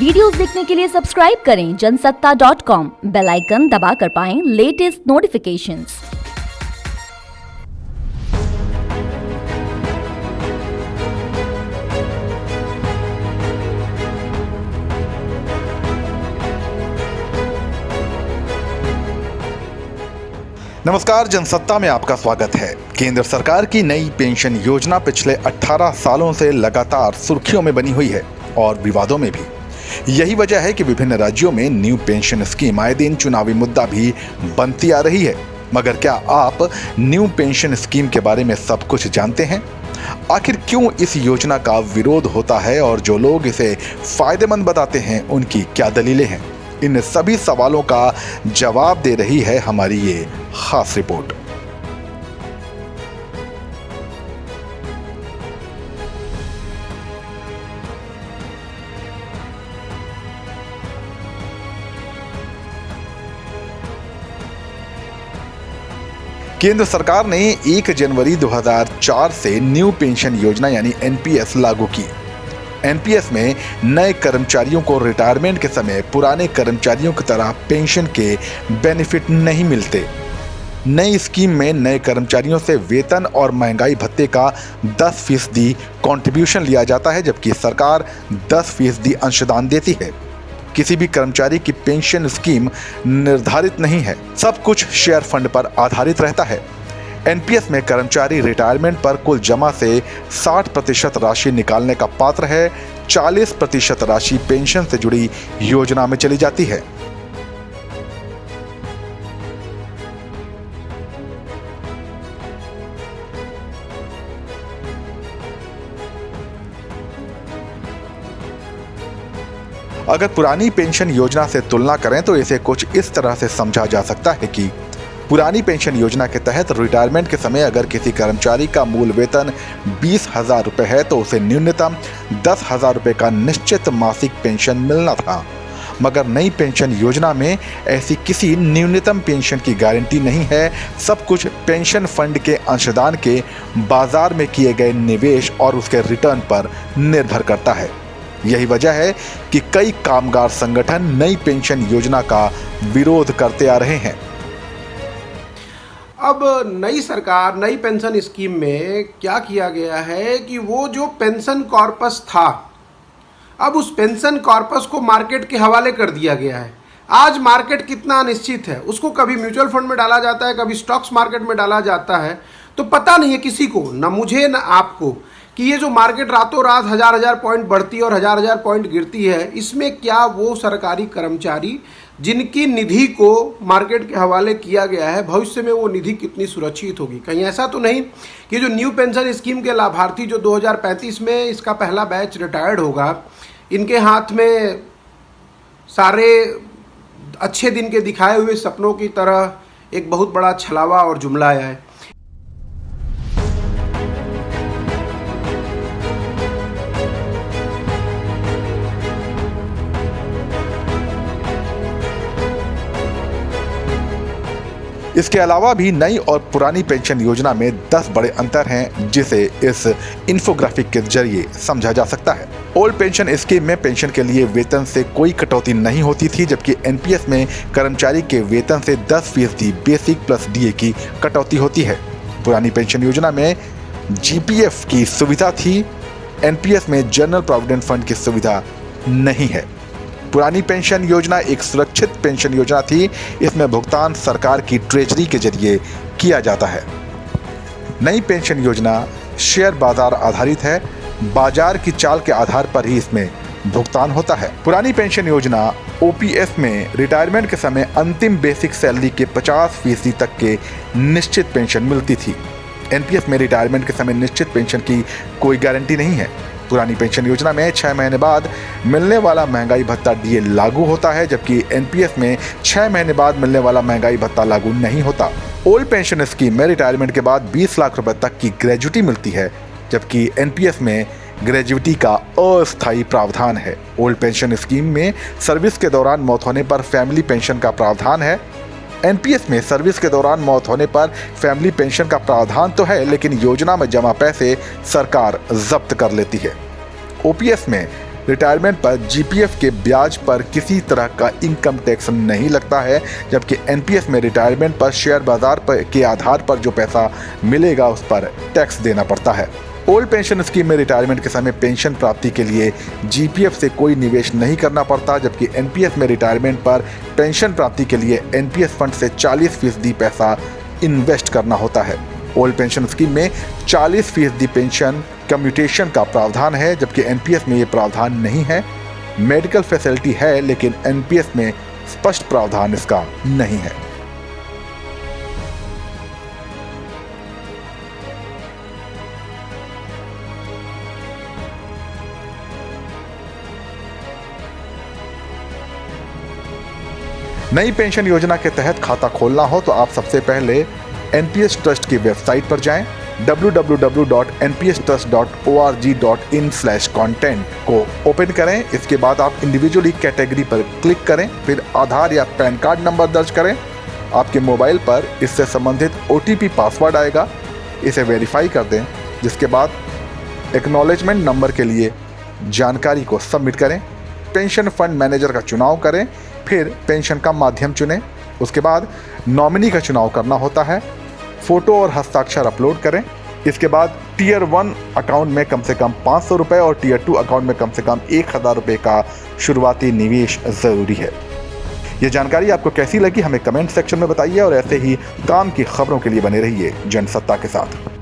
Videos देखने के लिए सब्सक्राइब करें जनसत्ता.com, बेल आइकन दबाकर पाएं लेटेस्ट नोटिफिकेशंस। नमस्कार, जनसत्ता में आपका स्वागत है। केंद्र सरकार की नई पेंशन योजना पिछले 18 सालों से लगातार सुर्खियों में बनी हुई है और विवादों में भी। यही वजह है कि विभिन्न राज्यों में न्यू पेंशन स्कीम आए दिन चुनावी मुद्दा भी बनती आ रही है। मगर क्या आप न्यू पेंशन स्कीम के बारे में सब कुछ जानते हैं? आखिर क्यों इस योजना का विरोध होता है और जो लोग इसे फायदेमंद बताते हैं उनकी क्या दलीलें हैं? इन सभी सवालों का जवाब दे रही है हमारी ये खास रिपोर्ट। केंद्र सरकार ने 1 जनवरी 2004 से न्यू पेंशन योजना यानी एनपीएस लागू की। एनपीएस में नए कर्मचारियों को रिटायरमेंट के समय पुराने कर्मचारियों की तरह पेंशन के बेनिफिट नहीं मिलते। नई स्कीम में नए कर्मचारियों से वेतन और महंगाई भत्ते का 10% कंट्रीब्यूशन लिया जाता है, जबकि सरकार 10% अंशदान देती है। किसी भी कर्मचारी की पेंशन स्कीम निर्धारित नहीं है, सब कुछ शेयर फंड पर आधारित रहता है। एनपीएस में कर्मचारी रिटायरमेंट पर कुल जमा से 60% राशि निकालने का पात्र है। 40% राशि पेंशन से जुड़ी योजना में चली जाती है। अगर पुरानी पेंशन योजना से तुलना करें तो इसे कुछ इस तरह से समझा जा सकता है कि पुरानी पेंशन योजना के तहत रिटायरमेंट के समय अगर किसी कर्मचारी का मूल वेतन 20,000 रुपये है तो उसे न्यूनतम 10,000 रुपये का निश्चित मासिक पेंशन मिलना था। मगर नई पेंशन योजना में ऐसी किसी न्यूनतम पेंशन की गारंटी नहीं है। सब कुछ पेंशन फंड के अंशदान के बाजार में किए गए निवेश और उसके रिटर्न पर निर्भर करता है। यही वजह है कि कई कामगार संगठन नई पेंशन योजना का विरोध करते आ रहे हैं। अब नई सरकार नई पेंशन स्कीम में क्या किया गया है कि वो जो पेंशन कॉर्पस था, अब उस पेंशन कॉर्पस को मार्केट के हवाले कर दिया गया है। आज मार्केट कितना अनिश्चित है, उसको कभी म्यूचुअल फंड में डाला जाता है, कभी स्टॉक्स मार्केट में डाला जाता है, तो पता नहीं है किसी को, ना मुझे ना आपको, कि ये जो मार्केट रातों रात हजार पॉइंट बढ़ती है और हजार पॉइंट गिरती है, इसमें क्या वो सरकारी कर्मचारी जिनकी निधि को मार्केट के हवाले किया गया है, भविष्य में वो निधि कितनी सुरक्षित होगी? कहीं ऐसा तो नहीं कि जो न्यू पेंशन स्कीम के लाभार्थी जो 2035 में इसका पहला बैच रिटायर्ड होगा, इनके हाथ में सारे अच्छे दिन के दिखाए हुए सपनों की तरह एक बहुत बड़ा छलावा और जुमला आया है। इसके अलावा भी नई और पुरानी पेंशन योजना में 10 बड़े अंतर हैं, जिसे इस इन्फोग्राफिक के जरिए समझा जा सकता है। ओल्ड पेंशन स्कीम में पेंशन के लिए वेतन से कोई कटौती नहीं होती थी, जबकि एनपीएस में कर्मचारी के वेतन से 10% बेसिक प्लस डीए की कटौती होती है। पुरानी पेंशन योजना में जीपीएफ की सुविधा थी, एनपीएस में जनरल प्रोविडेंट फंड की सुविधा नहीं है। पुरानी पेंशन योजना एक सुरक्षित पेंशन योजना थी, इसमें भुगतान सरकार की ट्रेजरी के जरिए किया जाता है। नई पेंशन योजना शेयर बाजार आधारित है, बाजार की चाल के आधार पर ही इसमें भुगतान होता है। पुरानी पेंशन योजना ओपीएस में रिटायरमेंट के समय अंतिम बेसिक सैलरी के 50% तक के निश्चित पेंशन मिलती थी। एनपीएस में रिटायरमेंट के समय निश्चित पेंशन की कोई गारंटी नहीं है। पुरानी पेंशन योजना में 6 महीने बाद मिलने वाला महंगाई भत्ता डीए लागू होता है, जबकि एनपीएस में 6 महीने बाद मिलने वाला महंगाई भत्ता लागू नहीं होता। ओल्ड पेंशन स्कीम में रिटायरमेंट के बाद 20 लाख रुपए तक की ग्रेजुटी मिलती है, जबकि एनपीएस में ग्रेजुटी का अस्थायी प्रावधान है। ओल्ड पेंशन स्कीम में सर्विस के दौरान मौत होने पर फैमिली पेंशन का प्रावधान है। एनपीएस में सर्विस के दौरान मौत होने पर फैमिली पेंशन का प्रावधान तो है, लेकिन योजना में जमा पैसे सरकार जब्त कर लेती है। ओपीएस में रिटायरमेंट पर जीपीएफ के ब्याज पर किसी तरह का इनकम टैक्स नहीं लगता है, जबकि एनपीएस में रिटायरमेंट पर शेयर बाजार के आधार पर जो पैसा मिलेगा उस पर टैक्स देना पड़ता है। ओल्ड पेंशन स्कीम में रिटायरमेंट के समय पेंशन प्राप्ति के लिए जीपीएफ से कोई निवेश नहीं करना पड़ता, जबकि एनपीएस में रिटायरमेंट पर पेंशन प्राप्ति के लिए एनपीएस फंड से 40% पैसा इन्वेस्ट करना होता है। ओल्ड पेंशन स्कीम में 40% पेंशन कम्यूटेशन का प्रावधान है, जबकि एनपीएस में ये प्रावधान नहीं है। मेडिकल फैसिलिटी है, लेकिन एनपीएस में स्पष्ट प्रावधान इसका नहीं है। नई पेंशन योजना के तहत खाता खोलना हो तो आप सबसे पहले एनपीएस ट्रस्ट की वेबसाइट पर जाएं। www.npstrust.org.in/content को ओपन करें। इसके बाद आप इंडिविजुअली कैटेगरी पर क्लिक करें, फिर आधार या पैन कार्ड नंबर दर्ज करें। आपके मोबाइल पर इससे संबंधित ओटीपी पासवर्ड आएगा, इसे वेरीफाई कर दें। जिसके बाद एक्नॉलेजमेंट नंबर के लिए जानकारी को सबमिट करें। पेंशन फंड मैनेजर का चुनाव करें, फिर पेंशन का माध्यम चुनें। उसके बाद नॉमिनी का चुनाव करना होता है। फोटो और हस्ताक्षर अपलोड करें। इसके बाद टीयर 1 अकाउंट में कम से कम 500 रुपये और टीयर 2 अकाउंट में कम से कम 1000 रुपये का शुरुआती निवेश ज़रूरी है। ये जानकारी आपको कैसी लगी हमें कमेंट सेक्शन में बताइए और ऐसे ही काम की खबरों के लिए बने रहिए जनसत्ता के साथ।